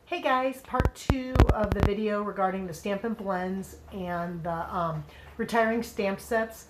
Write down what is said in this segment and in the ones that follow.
Hey guys, part 2 of the video regarding the Stampin' Blends and the retiring stamp sets,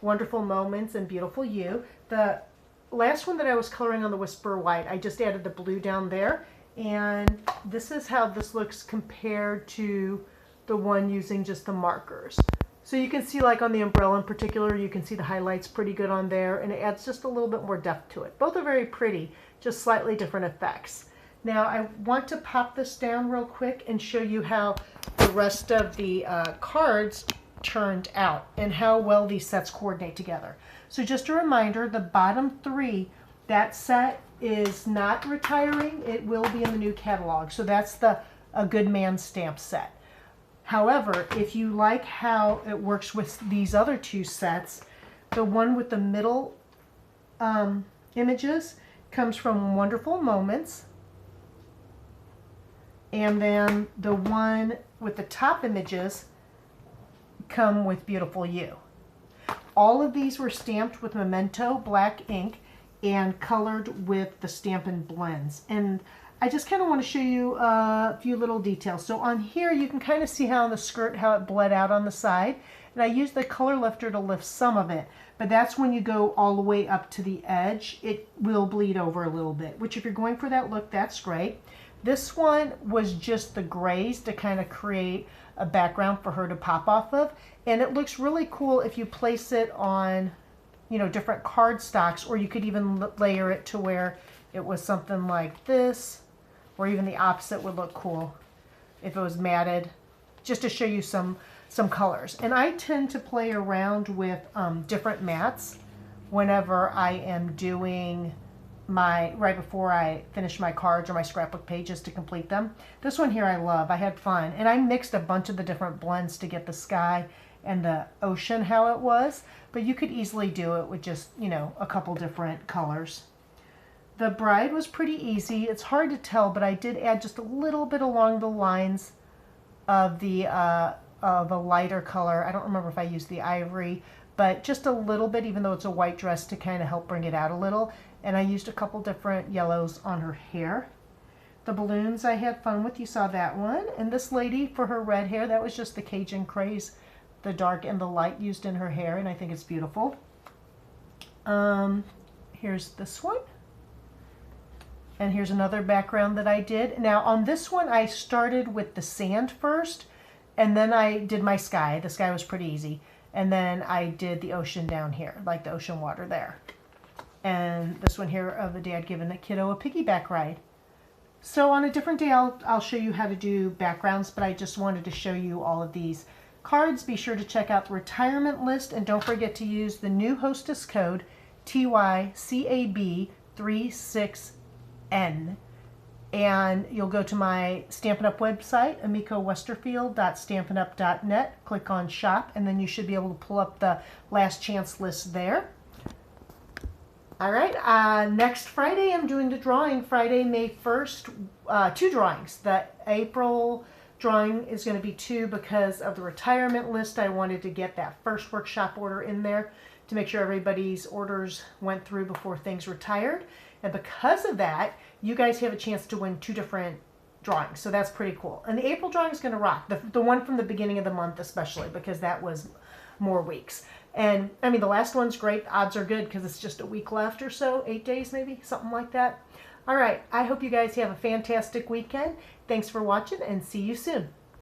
Wonderful Moments and Beautiful You. The last one that I was coloring on the Whisper White, I just added the blue down there, and this is how this looks compared to the one using just the markers. So you can see, like on the umbrella in particular, you can see the highlights pretty good on there, and it adds just a little bit more depth to it. Both are very pretty, just slightly different effects. Now I want to pop this down real quick and show you how the rest of the cards turned out and how well these sets coordinate together. So just a reminder, the bottom 3, that set is not retiring. It will be in the new catalog. So that's the A Good Man stamp set. However, if you like how it works with these other 2 sets, the one with the middle images comes from Wonderful Moments. And then the one with the top images come with Beautiful You. All of these were stamped with Memento black ink and colored with the Stampin' Blends. And I just kind of want to show you a few little details. So on here you can kind of see how on the skirt, how it bled out on the side. And I used the color lifter to lift some of it. But that's when you go all the way up to the edge, it will bleed over a little bit. Which if you're going for that look, that's great. This one was just the grays to kind of create a background for her to pop off of. And it looks really cool if you place it on, you know, different card stocks, or you could even layer it to where it was something like this, or even the opposite would look cool if it was matted, just to show you some colors. And I tend to play around with different mats whenever I am doing right before I finish my cards or my scrapbook pages to complete them. This one here I love. I had fun. And I mixed a bunch of the different blends to get the sky and the ocean how it was. But you could easily do it with just, you know, a couple different colors. The bride was pretty easy. It's hard to tell, but I did add just a little bit along the lines of the lighter color. I don't remember if I used the ivory, but just a little bit, even though it's a white dress, to kind of help bring it out a little. And I used a couple different yellows on her hair. The balloons I had fun with, you saw that one. And this lady, for her red hair, that was just the Cajun craze, the dark and the light used in her hair, and I think it's beautiful. Here's this one. And here's another background that I did. Now on this one, I started with the sand first, and then I did my sky. The sky was pretty easy. And then I did the ocean down here, like the ocean water there. And this one here of the day I'd given the kiddo a piggyback ride. So on a different day, I'll show you how to do backgrounds, but I just wanted to show you all of these cards. Be sure to check out the retirement list, and don't forget to use the new hostess code TYCAB36N. And you'll go to my Stampin' Up website, amikowesterfield.stampinup.net, click on shop, and then you should be able to pull up the last chance list there. All right, next Friday I'm doing the drawing, Friday, May 1st, 2 drawings. The April drawing is going to be 2 because of the retirement list. I wanted to get that first workshop order in there to make sure everybody's orders went through before things retired. And because of that, you guys have a chance to win 2 different drawings, so that's pretty cool. And the April drawing is going to rock, the one from the beginning of the month especially, because that was more weeks. And I mean, the last one's great. Odds are good because it's just a week left or so, 8 days maybe, something like that. All right, I hope you guys have a fantastic weekend. Thanks for watching, and see you soon.